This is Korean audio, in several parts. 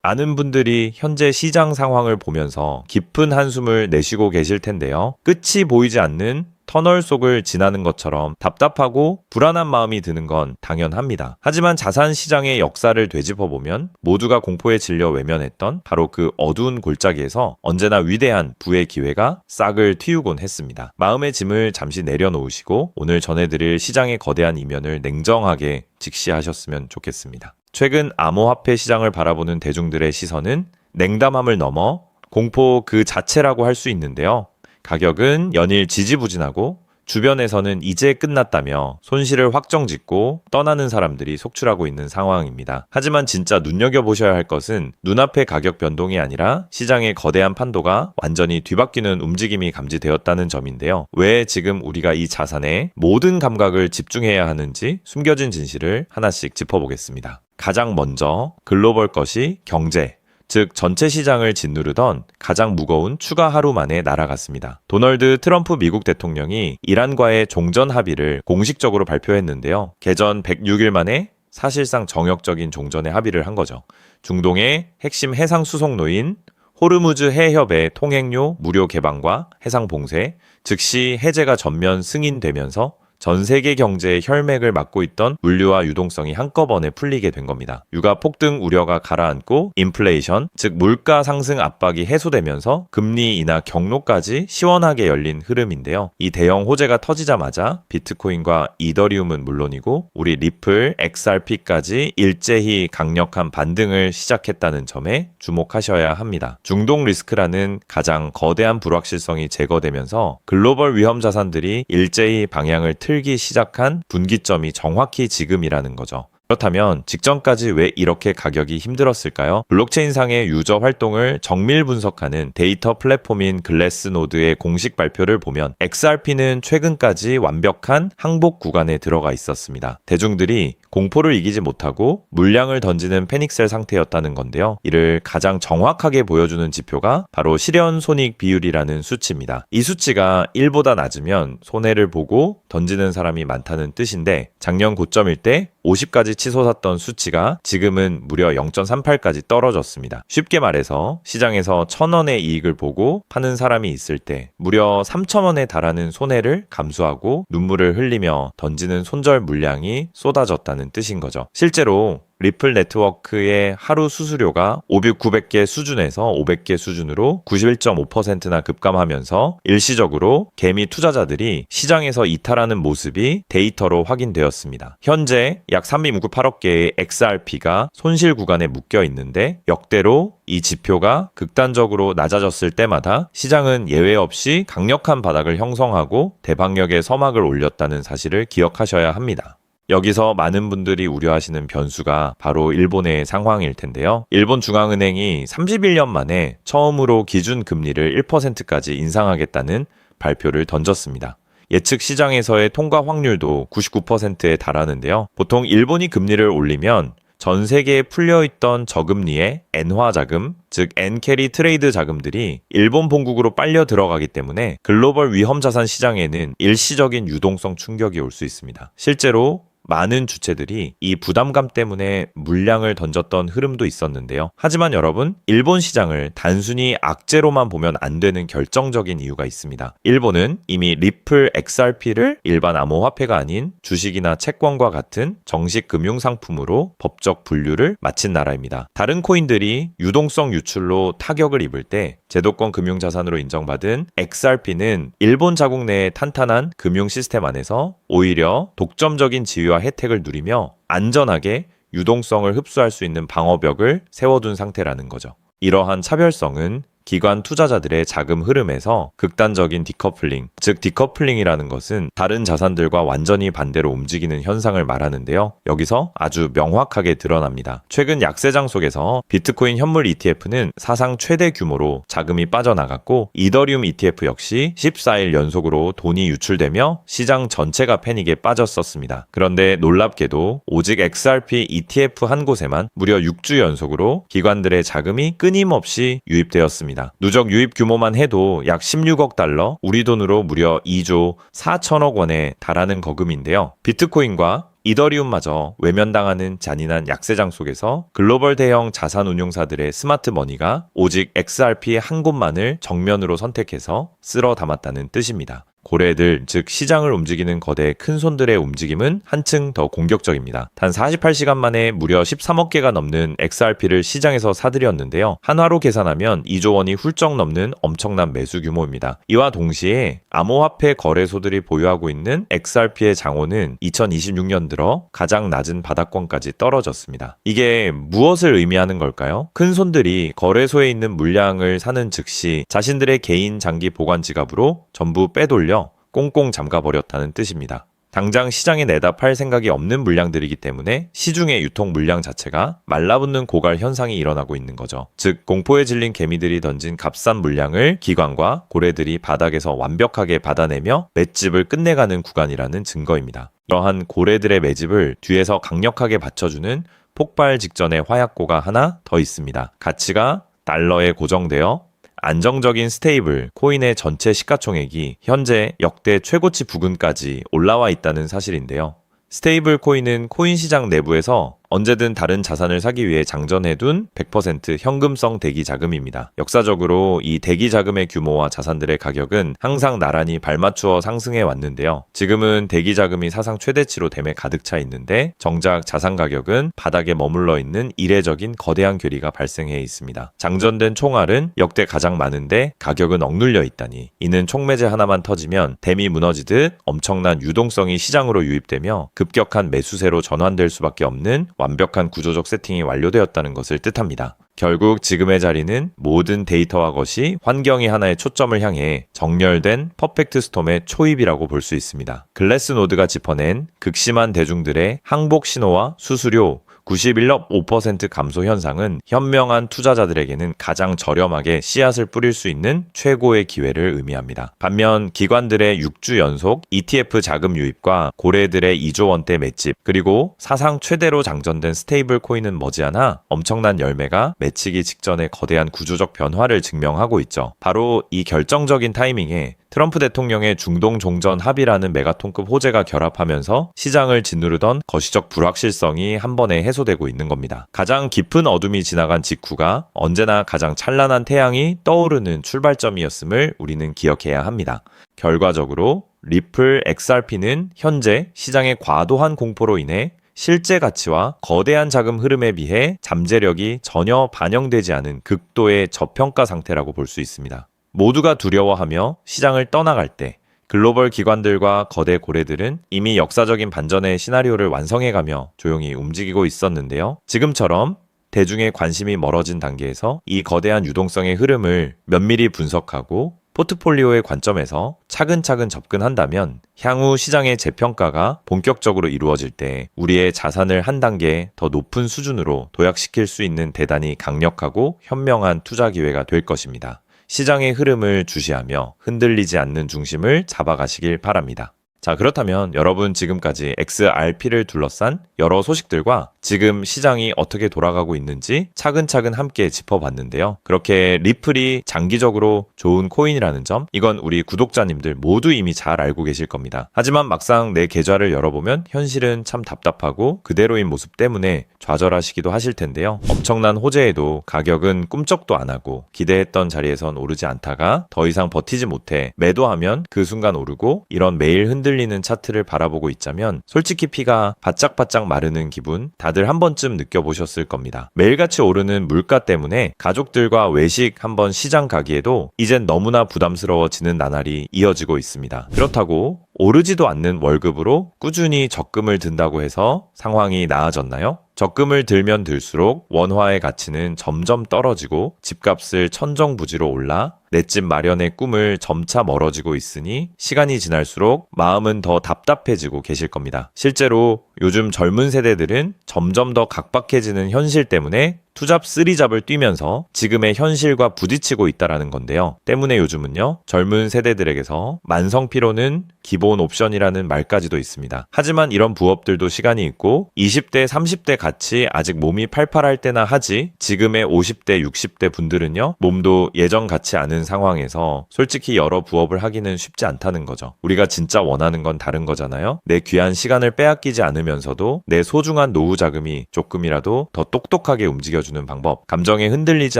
많은 분들이 현재 시장 상황을 보면서 깊은 한숨을 내쉬고 계실 텐데요. 끝이 보이지 않는 터널 속을 지나는 것처럼 답답하고 불안한 마음이 드는 건 당연합니다. 하지만 자산 시장의 역사를 되짚어보면 모두가 공포에 질려 외면했던 바로 그 어두운 골짜기에서 언제나 위대한 부의 기회가 싹을 틔우곤 했습니다. 마음의 짐을 잠시 내려놓으시고 오늘 전해드릴 시장의 거대한 이면을 냉정하게 직시하셨으면 좋겠습니다. 최근 암호화폐 시장을 바라보는 대중들의 시선은 냉담함을 넘어 공포 그 자체라고 할 수 있는데요. 가격은 연일 지지부진하고 주변에서는 이제 끝났다며 손실을 확정짓고 떠나는 사람들이 속출하고 있는 상황입니다. 하지만 진짜 눈여겨보셔야 할 것은 눈앞의 가격 변동이 아니라 시장의 거대한 판도가 완전히 뒤바뀌는 움직임이 감지되었다는 점인데요. 왜 지금 우리가 이 자산에 모든 감각을 집중해야 하는지 숨겨진 진실을 하나씩 짚어보겠습니다. 가장 먼저 글로벌 것이 경제, 즉 전체 시장을 짓누르던 가장 무거운 추가 하루 만에 날아갔습니다. 도널드 트럼프 미국 대통령이 이란과의 종전 합의를 공식적으로 발표했는데요. 개전 106일 만에 사실상 정역적인 종전의 합의를 한 거죠. 중동의 핵심 해상 수송로인 호르무즈 해협의 통행료 무료 개방과 해상 봉쇄, 즉시 해제가 전면 승인되면서 전 세계 경제의 혈맥을 막고 있던 물류와 유동성이 한꺼번에 풀리게 된 겁니다. 유가 폭등 우려가 가라앉고 인플레이션, 즉 물가 상승 압박이 해소되면서 금리 인하 경로까지 시원하게 열린 흐름인데요. 이 대형 호재가 터지자마자 비트코인과 이더리움은 물론이고 우리 리플, XRP까지 일제히 강력한 반등을 시작했다는 점에 주목하셔야 합니다. 중동 리스크라는 가장 거대한 불확실성이 제거되면서 글로벌 위험 자산들이 일제히 방향을 틀기 시작한 분기점이 정확히 지금이라는 거죠. 그렇다면 직전까지 왜 이렇게 가격이 힘들었을까요? 블록체인상의 유저 활동을 정밀 분석하는 데이터 플랫폼인 글래스노드의 공식 발표를 보면 XRP는 최근까지 완벽한 항복 구간에 들어가 있었습니다. 대중들이 공포를 이기지 못하고 물량을 던지는 패닉셀 상태였다는 건데요. 이를 가장 정확하게 보여주는 지표가 바로 실현 손익 비율이라는 수치입니다. 이 수치가 1보다 낮으면 손해를 보고 던지는 사람이 많다는 뜻인데 작년 고점일 때 50까지 치솟았던 수치가 지금은 무려 0.38까지 떨어졌습니다. 쉽게 말해서 시장에서 1,000원의 이익을 보고 파는 사람이 있을 때 무려 3,000원에 달하는 손해를 감수하고 눈물을 흘리며 던지는 손절 물량이 쏟아졌다는 뜻인 거죠. 실제로 리플 네트워크의 하루 수수료가 500, 900개 수준에서 500개 수준으로 91.5%나 급감하면서 일시적으로 개미 투자자들이 시장에서 이탈하는 모습이 데이터로 확인되었습니다. 현재 약 3.98억 개의 XRP가 손실 구간에 묶여 있는데 역대로 이 지표가 극단적으로 낮아졌을 때마다 시장은 예외 없이 강력한 바닥을 형성하고 대박력의 서막을 올렸다는 사실을 기억하셔야 합니다. 여기서 많은 분들이 우려하시는 변수가 바로 일본의 상황일 텐데요. 일본 중앙은행이 31년 만에 처음으로 기준금리를 1%까지 인상하겠다는 발표를 던졌습니다. 예측 시장에서의 통과 확률도 99%에 달하는데요. 보통 일본이 금리를 올리면 전 세계에 풀려있던 저금리의 엔화 자금, 즉 엔캐리 트레이드 자금들이 일본 본국으로 빨려 들어가기 때문에 글로벌 위험 자산 시장에는 일시적인 유동성 충격이 올 수 있습니다. 실제로 많은 주체들이 이 부담감 때문에 물량을 던졌던 흐름도 있었는데요. 하지만 여러분, 일본 시장을 단순히 악재로만 보면 안 되는 결정적인 이유가 있습니다. 일본은 이미 리플 XRP를 일반 암호화폐가 아닌 주식이나 채권과 같은 정식 금융상품으로 법적 분류를 마친 나라입니다. 다른 코인들이 유동성 유출로 타격을 입을 때 제도권 금융자산으로 인정받은 XRP는 일본 자국 내의 탄탄한 금융 시스템 안에서 오히려 독점적인 지위와 혜택을 누리며 안전하게 유동성을 흡수할 수 있는 방어벽을 세워둔 상태라는 거죠. 이러한 차별성은 기관 투자자들의 자금 흐름에서 극단적인 디커플링, 즉 디커플링이라는 것은 다른 자산들과 완전히 반대로 움직이는 현상을 말하는데요. 여기서 아주 명확하게 드러납니다. 최근 약세장 속에서 비트코인 현물 ETF는 사상 최대 규모로 자금이 빠져나갔고 이더리움 ETF 역시 14일 연속으로 돈이 유출되며 시장 전체가 패닉에 빠졌었습니다. 그런데 놀랍게도 오직 XRP ETF 한 곳에만 무려 6주 연속으로 기관들의 자금이 끊임없이 유입되었습니다. 누적 유입 규모만 해도 약 16억 달러, 우리 돈으로 무려 2조 4천억 원에 달하는 거금인데요. 비트코인과 이더리움마저 외면당하는 잔인한 약세장 속에서 글로벌 대형 자산운용사들의 스마트 머니가 오직 XRP 한 곳만을 정면으로 선택해서 쓸어 담았다는 뜻입니다. 고래들, 즉 시장을 움직이는 거대 큰손들의 움직임은 한층 더 공격적입니다. 단 48시간 만에 무려 13억 개가 넘는 XRP를 시장에서 사들였는데요. 한화로 계산하면 2조 원이 훌쩍 넘는 엄청난 매수 규모입니다. 이와 동시에 암호화폐 거래소들이 보유하고 있는 XRP의 장호는 2026년 들어 가장 낮은 바닥권까지 떨어졌습니다. 이게 무엇을 의미하는 걸까요? 큰손들이 거래소에 있는 물량을 사는 즉시 자신들의 개인 장기 보관 지갑으로 전부 빼돌려 꽁꽁 잠가버렸다는 뜻입니다. 당장 시장에 내다 팔 생각이 없는 물량들이기 때문에 시중의 유통 물량 자체가 말라붙는 고갈 현상이 일어나고 있는 거죠. 즉 공포에 질린 개미들이 던진 값싼 물량을 기관과 고래들이 바닥에서 완벽하게 받아내며 맷집을 끝내가는 구간이라는 증거입니다. 이러한 고래들의 매집을 뒤에서 강력하게 받쳐주는 폭발 직전의 화약고가 하나 더 있습니다. 가치가 달러에 고정되어 안정적인 스테이블 코인의 전체 시가총액이 현재 역대 최고치 부근까지 올라와 있다는 사실인데요. 스테이블 코인은 코인 시장 내부에서 언제든 다른 자산을 사기 위해 장전해둔 100% 현금성 대기 자금입니다. 역사적으로 이 대기 자금의 규모와 자산들의 가격은 항상 나란히 발맞추어 상승해 왔는데요. 지금은 대기 자금이 사상 최대치로 댐에 가득 차 있는데 정작 자산 가격은 바닥에 머물러 있는 이례적인 거대한 괴리가 발생해 있습니다. 장전된 총알은 역대 가장 많은데 가격은 억눌려 있다니 이는 총매제 하나만 터지면 댐이 무너지듯 엄청난 유동성이 시장으로 유입되며 급격한 매수세로 전환될 수밖에 없는 완벽한 구조적 세팅이 완료되었다는 것을 뜻합니다. 결국 지금의 자리는 모든 데이터와 것이 환경이 하나의 초점을 향해 정렬된 퍼펙트 스톰의 초입이라고 볼 수 있습니다. 글래스노드가 짚어낸 극심한 대중들의 항복 신호와 수수료 91.5% 감소 현상은 현명한 투자자들에게는 가장 저렴하게 씨앗을 뿌릴 수 있는 최고의 기회를 의미합니다. 반면 기관들의 6주 연속 ETF 자금 유입과 고래들의 2조 원대 맷집, 그리고 사상 최대로 장전된 스테이블 코인은 머지않아 엄청난 열매가 맺히기 직전의 거대한 구조적 변화를 증명하고 있죠. 바로 이 결정적인 타이밍에 트럼프 대통령의 중동 종전 합의라는 메가톤급 호재가 결합하면서 시장을 짓누르던 거시적 불확실성이 한 번에 해소되고 있는 겁니다. 가장 깊은 어둠이 지나간 직후가 언제나 가장 찬란한 태양이 떠오르는 출발점이었음을 우리는 기억해야 합니다. 결과적으로 리플 XRP는 현재 시장의 과도한 공포로 인해 실제 가치와 거대한 자금 흐름에 비해 잠재력이 전혀 반영되지 않은 극도의 저평가 상태라고 볼 수 있습니다. 모두가 두려워하며 시장을 떠나갈 때 글로벌 기관들과 거대 고래들은 이미 역사적인 반전의 시나리오를 완성해가며 조용히 움직이고 있었는데요. 지금처럼 대중의 관심이 멀어진 단계에서 이 거대한 유동성의 흐름을 면밀히 분석하고 포트폴리오의 관점에서 차근차근 접근한다면 향후 시장의 재평가가 본격적으로 이루어질 때 우리의 자산을 한 단계 더 높은 수준으로 도약시킬 수 있는 대단히 강력하고 현명한 투자 기회가 될 것입니다. 시장의 흐름을 주시하며 흔들리지 않는 중심을 잡아가시길 바랍니다. 자, 그렇다면 여러분 지금까지 XRP를 둘러싼 여러 소식들과 지금 시장이 어떻게 돌아가고 있는지 차근차근 함께 짚어봤는데요. 그렇게 리플이 장기적으로 좋은 코인이라는 점, 이건 우리 구독자님들 모두 이미 잘 알고 계실 겁니다. 하지만 막상 내 계좌를 열어보면 현실은 참 답답하고 그대로인 모습 때문에 좌절하시기도 하실 텐데요. 엄청난 호재에도 가격은 꿈쩍도 안 하고 기대했던 자리에선 오르지 않다가 더 이상 버티지 못해 매도하면 그 순간 오르고, 이런 매일 흔들리는 차트를 바라보고 있자면 솔직히 피가 바짝바짝 마르는 기분 다들 한 번쯤 느껴보셨을 겁니다. 매일같이 오르는 물가 때문에 가족들과 외식 한번 시장 가기에도 이젠 너무나 부담스러워지는 나날이 이어지고 있습니다. 그렇다고 오르지도 않는 월급으로 꾸준히 적금을 든다고 해서 상황이 나아졌나요? 적금을 들면 들수록 원화의 가치는 점점 떨어지고 집값을 천정부지로 올라 내 집 마련의 꿈을 점차 멀어지고 있으니 시간이 지날수록 마음은 더 답답해지고 계실 겁니다. 실제로 요즘 젊은 세대들은 점점 더 각박해지는 현실 때문에 투잡 쓰리잡을 뛰면서 지금의 현실과 부딪히고 있다라는 건데요. 때문에 요즘은요, 젊은 세대들에게서 만성 피로는 기본 옵션이라는 말까지도 있습니다. 하지만 이런 부업들도 시간이 있고 20대, 30대 같이 아직 몸이 팔팔할 때나 하지, 지금의 50대, 60대 분들은요, 몸도 예전 같지 않은 상황에서 솔직히 여러 부업을 하기는 쉽지 않다는 거죠. 우리가 진짜 원하는 건 다른 거잖아요. 내 귀한 시간을 빼앗기지 않으면서도 내 소중한 노후 자금이 조금이라도 더 똑똑하게 움직여주는 방법, 감정에 흔들리지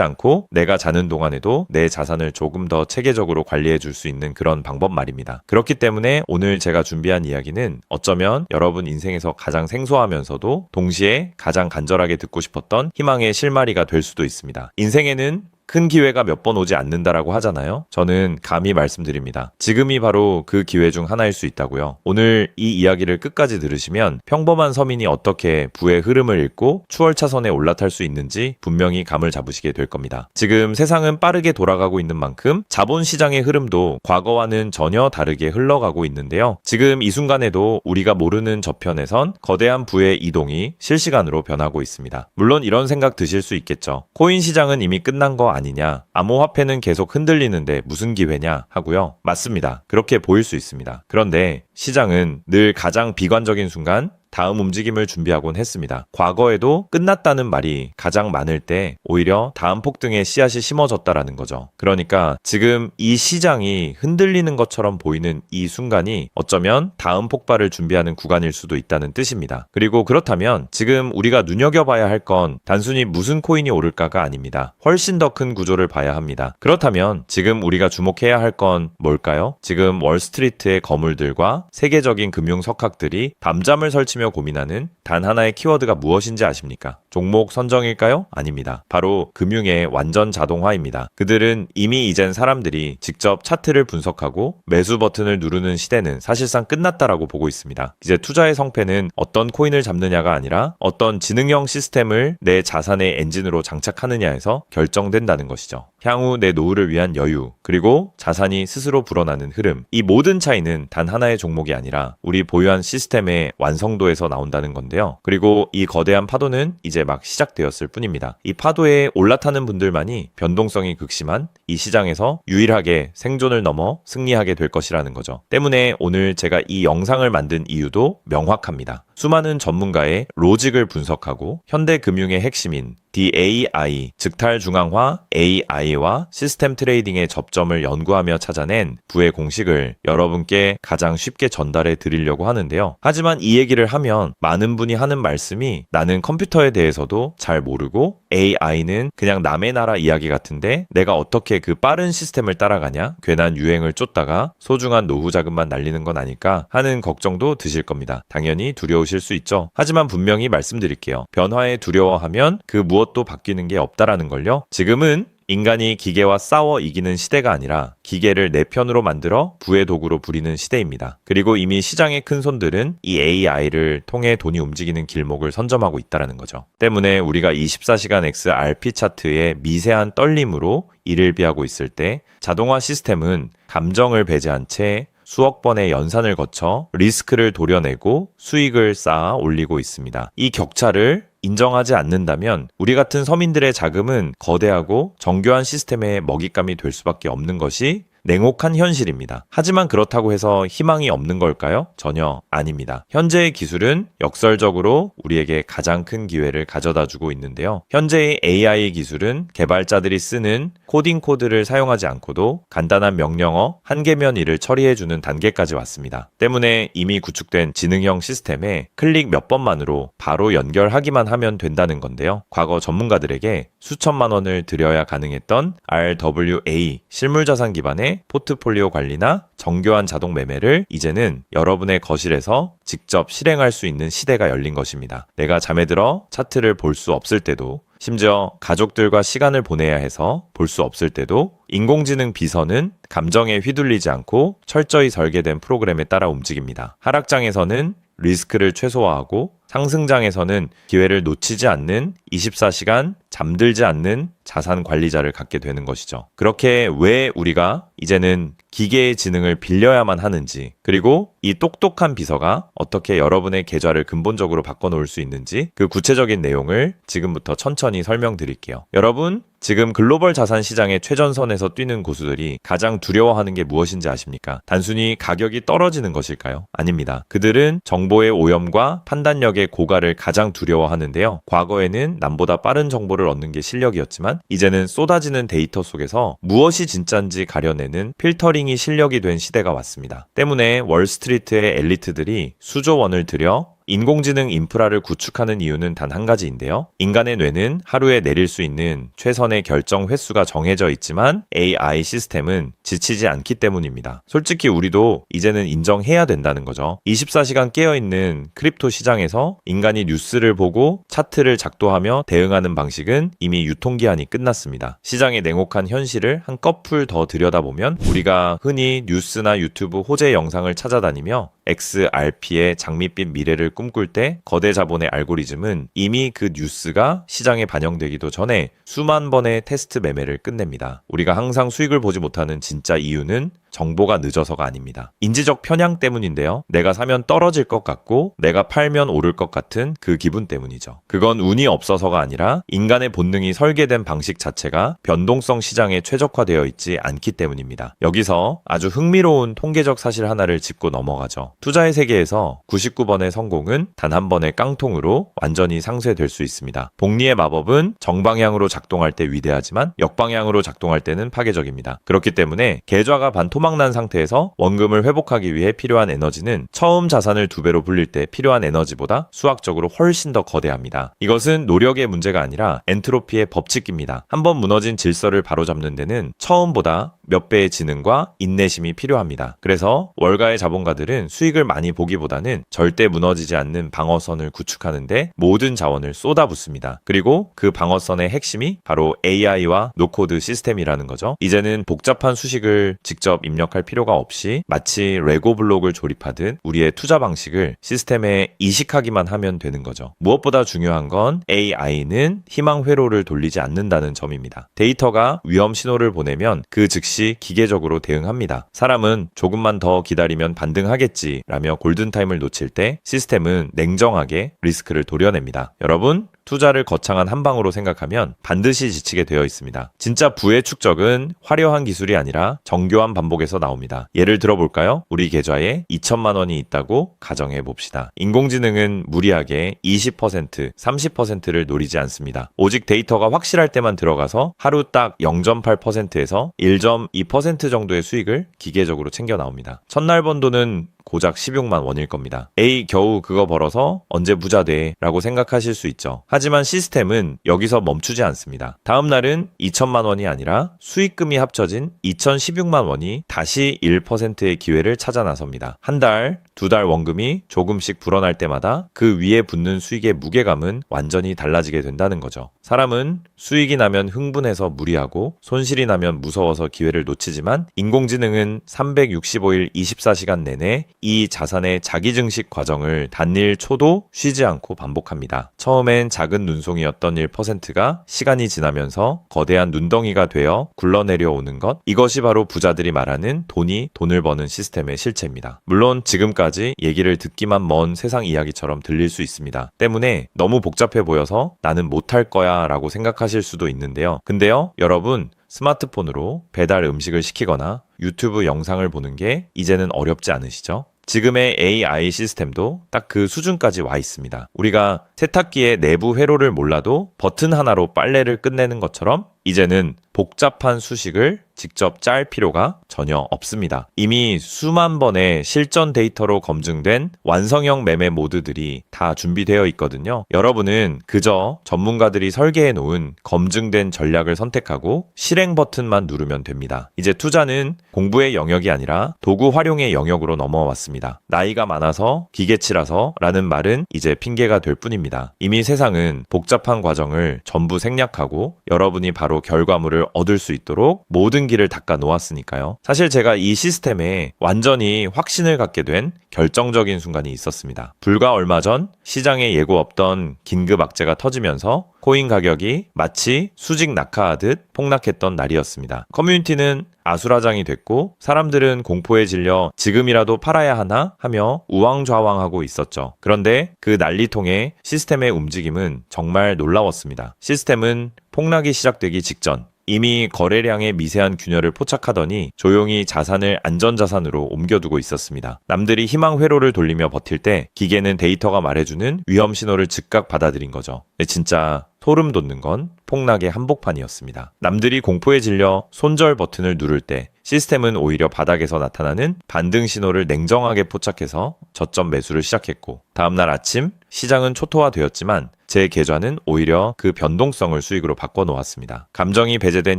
않고 내가 자는 동안에도 내 자산을 조금 더 체계적으로 관리해 줄 수 있는 그런 방법 말입니다. 그렇기 때문에 오늘 제가 준비한 이야기는 어쩌면 여러분 인생에서 가장 생소하면서도 동시에 가장 간절하게 듣고 싶었던 희망의 실마리가 될 수도 있습니다. 인생에는 큰 기회가 몇 번 오지 않는다라고 하잖아요. 저는 감히 말씀드립니다. 지금이 바로 그 기회 중 하나일 수 있다고요. 오늘 이 이야기를 끝까지 들으시면 평범한 서민이 어떻게 부의 흐름을 읽고 추월차선에 올라탈 수 있는지 분명히 감을 잡으시게 될 겁니다. 지금 세상은 빠르게 돌아가고 있는 만큼 자본시장의 흐름도 과거와는 전혀 다르게 흘러가고 있는데요. 지금 이 순간에도 우리가 모르는 저편에선 거대한 부의 이동이 실시간으로 변하고 있습니다. 물론 이런 생각 드실 수 있겠죠. 코인 시장은 이미 끝난 거 아니냐, 암호화폐는 계속 흔들리는데 무슨 기회냐 하고요. 맞습니다. 그렇게 보일 수 있습니다. 그런데 시장은 늘 가장 비관적인 순간 다음 움직임을 준비하곤 했습니다. 과거에도 끝났다는 말이 가장 많을 때 오히려 다음 폭등의 씨앗이 심어졌다라는 거죠. 그러니까 지금 이 시장이 흔들리는 것처럼 보이는 이 순간이 어쩌면 다음 폭발을 준비하는 구간일 수도 있다는 뜻입니다. 그리고 그렇다면 지금 우리가 눈여겨봐야 할 건 단순히 무슨 코인이 오를까가 아닙니다. 훨씬 더 큰 구조를 봐야 합니다. 그렇다면 지금 우리가 주목해야 할 건 뭘까요? 지금 월스트리트의 거물들과 세계적인 금융 석학들이 밤잠을 설치며 고민하는 단 하나의 키워드가 무엇인지 아십니까? 종목 선정일까요? 아닙니다. 바로 금융의 완전 자동화입니다. 그들은 이미 이젠 사람들이 직접 차트를 분석하고 매수 버튼을 누르는 시대는 사실상 끝났다라고 보고 있습니다. 이제 투자의 성패는 어떤 코인을 잡느냐가 아니라 어떤 지능형 시스템을 내 자산의 엔진으로 장착하느냐에서 결정된다는 것이죠. 향후 내 노후를 위한 여유, 그리고 자산이 스스로 불어나는 흐름, 이 모든 차이는 단 하나의 종목이 아니라 우리 보유한 시스템의 완성도에서 나온다는 건데요. 그리고 이 거대한 파도는 이제 막 시작되었을 뿐입니다. 이 파도에 올라타는 분들만이 변동성이 극심한 이 시장에서 유일하게 생존을 넘어 승리하게 될 것이라는 거죠. 때문에 오늘 제가 이 영상을 만든 이유도 명확합니다. 수많은 전문가의 로직을 분석하고 현대 금융의 핵심인 DAI, 즉탈중앙화 AI와 시스템 트레이딩의 접점을 연구하며 찾아낸 부의 공식을 여러분께 가장 쉽게 전달해 드리려고 하는데요. 하지만 이 얘기를 하면 많은 분이 하는 말씀이 나는 컴퓨터에 대해서도 잘 모르고 AI는 그냥 남의 나라 이야기 같은데 내가 어떻게 그 빠른 시스템을 따라가냐? 괜한 유행을 쫓다가 소중한 노후 자금만 날리는 건 아닐까 하는 걱정도 드실 겁니다. 당연히 두려우실 수 있죠. 하지만 분명히 말씀드릴게요. 변화에 두려워하면 그 무엇도 바뀌는 게 없다라는 걸요. 지금은 인간이 기계와 싸워 이기는 시대가 아니라 기계를 내 편으로 만들어 부의 도구로 부리는 시대입니다. 그리고 이미 시장의 큰 손들은 이 AI를 통해 돈이 움직이는 길목을 선점하고 있다는 거죠. 때문에 우리가 24시간 XRP 차트의 미세한 떨림으로 이를 비하고 있을 때 자동화 시스템은 감정을 배제한 채 수억 번의 연산을 거쳐 리스크를 도려내고 수익을 쌓아 올리고 있습니다. 이 격차를 인정하지 않는다면 우리 같은 서민들의 자금은 거대하고 정교한 시스템의 먹잇감이 될 수밖에 없는 것이 냉혹한 현실입니다. 하지만 그렇다고 해서 희망이 없는 걸까요? 전혀 아닙니다. 현재의 기술은 역설적으로 우리에게 가장 큰 기회를 가져다주고 있는데요. 현재의 AI 기술은 개발자들이 쓰는 코딩 코드를 사용하지 않고도 간단한 명령어 한 개면 일을 처리해주는 단계까지 왔습니다. 때문에 이미 구축된 지능형 시스템에 클릭 몇 번만으로 바로 연결하기만 하면 된다는 건데요. 과거 전문가들에게 수천만 원을 들여야 가능했던 RWA 실물자산 기반의 포트폴리오 관리나 정교한 자동 매매를 이제는 여러분의 거실에서 직접 실행할 수 있는 시대가 열린 것입니다. 내가 잠에 들어 차트를 볼 수 없을 때도, 심지어 가족들과 시간을 보내야 해서 볼 수 없을 때도 인공지능 비서는 감정에 휘둘리지 않고 철저히 설계된 프로그램에 따라 움직입니다. 하락장에서는 리스크를 최소화하고 상승장에서는 기회를 놓치지 않는 24시간 잠들지 않는 자산 관리자를 갖게 되는 것이죠. 그렇게 왜 우리가 이제는 기계의 지능을 빌려야만 하는지, 그리고 이 똑똑한 비서가 어떻게 여러분의 계좌를 근본적으로 바꿔놓을 수 있는지 그 구체적인 내용을 지금부터 천천히 설명드릴게요. 여러분, 지금 글로벌 자산 시장의 최전선에서 뛰는 고수들이 가장 두려워하는 게 무엇인지 아십니까? 단순히 가격이 떨어지는 것일까요? 아닙니다. 그들은 정보의 오염과 판단력의 고갈을 가장 두려워하는데요. 과거에는 남보다 빠른 정보를 얻는 게 실력이었지만 이제는 쏟아지는 데이터 속에서 무엇이 진짜인지 가려내는 필터링이 실력이 된 시대가 왔습니다. 때문에 월스트리트의 엘리트들이 수조 원을 들여 인공지능 인프라를 구축하는 이유는 단 한 가지인데요. 인간의 뇌는 하루에 내릴 수 있는 최선의 결정 횟수가 정해져 있지만 AI 시스템은 지치지 않기 때문입니다. 솔직히 우리도 이제는 인정해야 된다는 거죠. 24시간 깨어있는 크립토 시장에서 인간이 뉴스를 보고 차트를 작도하며 대응하는 방식은 이미 유통기한이 끝났습니다. 시장의 냉혹한 현실을 한꺼풀 더 들여다보면 우리가 흔히 뉴스나 유튜브 호재 영상을 찾아다니며 XRP의 장밋빛 미래를 꿈꿀 때 거대 자본의 알고리즘은 이미 그 뉴스가 시장에 반영되기도 전에 수만 번의 테스트 매매를 끝냅니다. 우리가 항상 수익을 보지 못하는 진짜 이유는 정보가 늦어서가 아닙니다. 인지적 편향 때문인데요. 내가 사면 떨어질 것 같고 내가 팔면 오를 것 같은 그 기분 때문이죠. 그건 운이 없어서가 아니라 인간의 본능이 설계된 방식 자체가 변동성 시장에 최적화되어 있지 않기 때문입니다. 여기서 아주 흥미로운 통계적 사실 하나를 짚고 넘어가죠. 투자의 세계에서 99번의 성공은 단 한 번의 깡통으로 완전히 상쇄될 수 있습니다. 복리의 마법은 정방향으로 작동할 때 위대하지만 역방향으로 작동할 때는 파괴적입니다. 그렇기 때문에 계좌가 반토막난 상태에서 원금을 회복하기 위해 필요한 에너지는 처음 자산을 2배로 불릴 때 필요한 에너지보다 수학적으로 훨씬 더 거대합니다. 이것은 노력의 문제가 아니라 엔트로피의 법칙입니다. 한번 무너진 질서를 바로잡는 데는 처음보다 몇 배의 지능과 인내심이 필요합니다. 그래서 월가의 자본가들은 수익을 많이 보기보다는 절대 무너지지 않는 방어선을 구축하는데 모든 자원을 쏟아붓습니다. 그리고 그 방어선의 핵심이 바로 AI와 노코드 시스템이라는 거죠. 이제는 복잡한 수식을 직접 입력할 필요가 없이 마치 레고 블록을 조립하듯 우리의 투자 방식을 시스템에 이식하기만 하면 되는 거죠. 무엇보다 중요한 건 AI는 희망 회로를 돌리지 않는다는 점입니다. 데이터가 위험 신호를 보내면 그 즉시 기계적으로 대응합니다. 사람은 조금만 더 기다리면 반등하겠지 라며 골든타임을 놓칠 때 시스템은 냉정하게 리스크를 도려냅니다. 여러분, 투자를 거창한 한방으로 생각하면 반드시 지치게 되어 있습니다. 진짜 부의 축적은 화려한 기술이 아니라 정교한 반복에서 나옵니다. 예를 들어볼까요? 우리 계좌에 2천만 원이 있다고 가정해 봅시다. 인공지능은 무리하게 20%, 30%를 노리지 않습니다. 오직 데이터가 확실할 때만 들어가서 하루 딱 0.8%에서 1.2% 정도의 수익을 기계적으로 챙겨 나옵니다. 첫날 번 돈은 고작 16만 원일 겁니다. 에이, 겨우 그거 벌어서 언제 부자 돼? 라고 생각하실 수 있죠. 하지만 시스템은 여기서 멈추지 않습니다. 다음 날은 2천만 원이 아니라 수익금이 합쳐진 2,016만 원이 다시 1%의 기회를 찾아 나섭니다. 한 달, 2달 원금이 조금씩 불어날 때마다 그 위에 붙는 수익의 무게감은 완전히 달라지게 된다는 거죠. 사람은 수익이 나면 흥분해서 무리하고 손실이 나면 무서워서 기회를 놓치지만 인공지능은 365일 24시간 내내 이 자산의 자기증식 과정을 단일 초도 쉬지 않고 반복합니다. 처음엔 작은 눈송이였던 1%가 시간이 지나면서 거대한 눈덩이가 되어 굴러내려오는 것, 이것이 바로 부자들이 말하는 돈이 돈을 버는 시스템의 실체입니다. 물론 지금까지 얘기를 듣기만 먼 세상 이야기처럼 들릴 수 있습니다. 때문에 너무 복잡해 보여서 나는 못할 거야 라고 생각하실 수도 있는데요. 근데요, 여러분, 스마트폰으로 배달 음식을 시키거나 유튜브 영상을 보는 게 이제는 어렵지 않으시죠? 지금의 AI 시스템도 딱 그 수준까지 와 있습니다. 우리가 세탁기의 내부 회로를 몰라도 버튼 하나로 빨래를 끝내는 것처럼 이제는 복잡한 수식을 직접 짤 필요가 전혀 없습니다. 이미 수만 번의 실전 데이터로 검증된 완성형 매매 모드들이 다 준비되어 있거든요. 여러분은 그저 전문가들이 설계해 놓은 검증된 전략을 선택하고 실행 버튼만 누르면 됩니다. 이제 투자는 공부의 영역이 아니라 도구 활용의 영역으로 넘어왔습니다. 나이가 많아서 기계치라서 라는 말은 이제 핑계가 될 뿐입니다. 이미 세상은 복잡한 과정을 전부 생략하고 여러분이 바로 바로 결과물을 얻을 수 있도록 모든 길을 닦아 놓았으니까요. 사실 제가 이 시스템에 완전히 확신을 갖게 된 결정적인 순간이 있었습니다. 불과 얼마 전 시장에 예고 없던 긴급 악재가 터지면서 코인 가격이 마치 수직 낙하하듯 폭락했던 날이었습니다. 커뮤니티는 아수라장이 됐고 사람들은 공포에 질려 지금이라도 팔아야 하나 하며 우왕좌왕하고 있었죠. 그런데 그 난리통의 시스템의 움직임은 정말 놀라웠습니다. 시스템은 폭락이 시작되기 직전 이미 거래량의 미세한 균열을 포착하더니 조용히 자산을 안전자산으로 옮겨두고 있었습니다. 남들이 희망 회로를 돌리며 버틸 때 기계는 데이터가 말해주는 위험 신호를 즉각 받아들인 거죠. 근데 진짜 소름 돋는 건 폭락의 한복판이었습니다. 남들이 공포에 질려 손절 버튼을 누를 때 시스템은 오히려 바닥에서 나타나는 반등 신호를 냉정하게 포착해서 저점 매수를 시작했고 다음날 아침 시장은 초토화되었지만 제 계좌는 오히려 그 변동성을 수익으로 바꿔놓았습니다. 감정이 배제된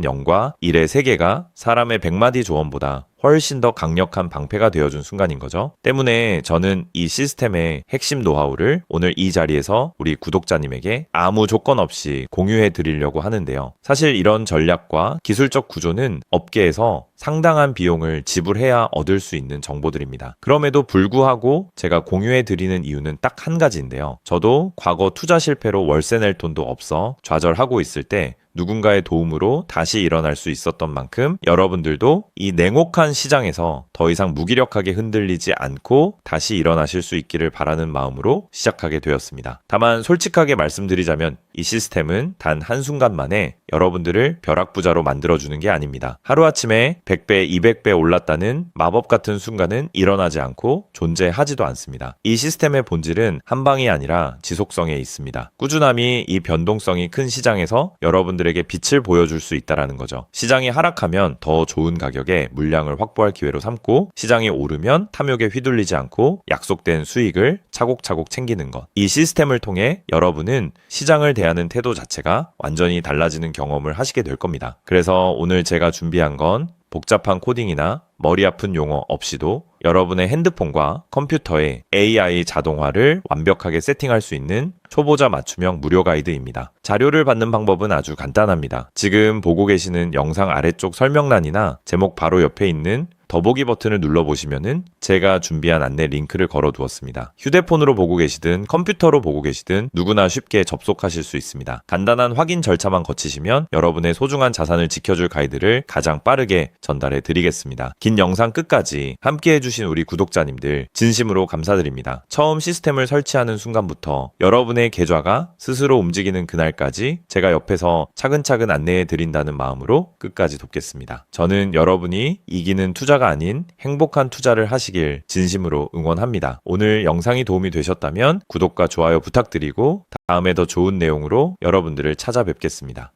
0과 1의 세계가 사람의 100마디 조언보다 훨씬 더 강력한 방패가 되어준 순간인 거죠. 때문에 저는 이 시스템의 핵심 노하우를 오늘 이 자리에서 우리 구독자님에게 아무 조건 없이 공유해 드리려고 하는데요. 사실 이런 전략과 기술적 구조는 업계에서 상당한 비용을 지불해야 얻을 수 있는 정보들입니다. 그럼에도 불구하고 제가 공유해 드리는 이유는 딱 한 가지인데요. 저도 과거 투자 실패로 월세 낼 돈도 없어 좌절하고 있을 때 누군가의 도움으로 다시 일어날 수 있었던 만큼 여러분들도 이 냉혹한 시장에서 더 이상 무기력하게 흔들리지 않고 다시 일어나실 수 있기를 바라는 마음으로 시작하게 되었습니다. 다만 솔직하게 말씀드리자면 이 시스템은 단 한순간 만에 여러분들을 벼락부자로 만들어주는 게 아닙니다. 하루아침에 100배, 200배 올랐다는 마법 같은 순간은 일어나지 않고 존재하지도 않습니다. 이 시스템의 본질은 한 방이 아니라 지속성에 있습니다. 꾸준함이 이 변동성이 큰 시장에서 여러분들에게 빛을 보여줄 수 있다는 거죠. 시장이 하락하면 더 좋은 가격에 물량을 확보할 기회로 삼고 시장이 오르면 탐욕에 휘둘리지 않고 약속된 수익을 차곡차곡 챙기는 것. 이 시스템을 통해 여러분은 시장을 대하는 태도 자체가 완전히 달라지는 경험을 하시게 될 겁니다. 그래서 오늘 제가 준비한 건 복잡한 코딩이나 머리 아픈 용어 없이도 여러분의 핸드폰과 컴퓨터에 AI 자동화를 완벽하게 세팅할 수 있는 초보자 맞춤형 무료 가이드입니다. 자료를 받는 방법은 아주 간단합니다. 지금 보고 계시는 영상 아래쪽 설명란이나 제목 바로 옆에 있는 더보기 버튼을 눌러보시면은 제가 준비한 안내 링크를 걸어두었습니다. 휴대폰으로 보고 계시든 컴퓨터로 보고 계시든 누구나 쉽게 접속하실 수 있습니다. 간단한 확인 절차만 거치시면 여러분의 소중한 자산을 지켜줄 가이드를 가장 빠르게 전달해 드리겠습니다. 긴 영상 끝까지 함께 해주신 우리 구독자님들 진심으로 감사드립니다. 처음 시스템을 설치하는 순간부터 여러분의 계좌가 스스로 움직이는 그날까지 제가 옆에서 차근차근 안내해 드린다는 마음으로 끝까지 돕겠습니다. 저는 여러분이 이기는 투자가 아닌 행복한 투자를 하시길 진심으로 응원합니다. 오늘 영상이 도움이 되셨다면 구독과 좋아요 부탁드리고 다음에 더 좋은 내용으로 여러분들을 찾아뵙겠습니다.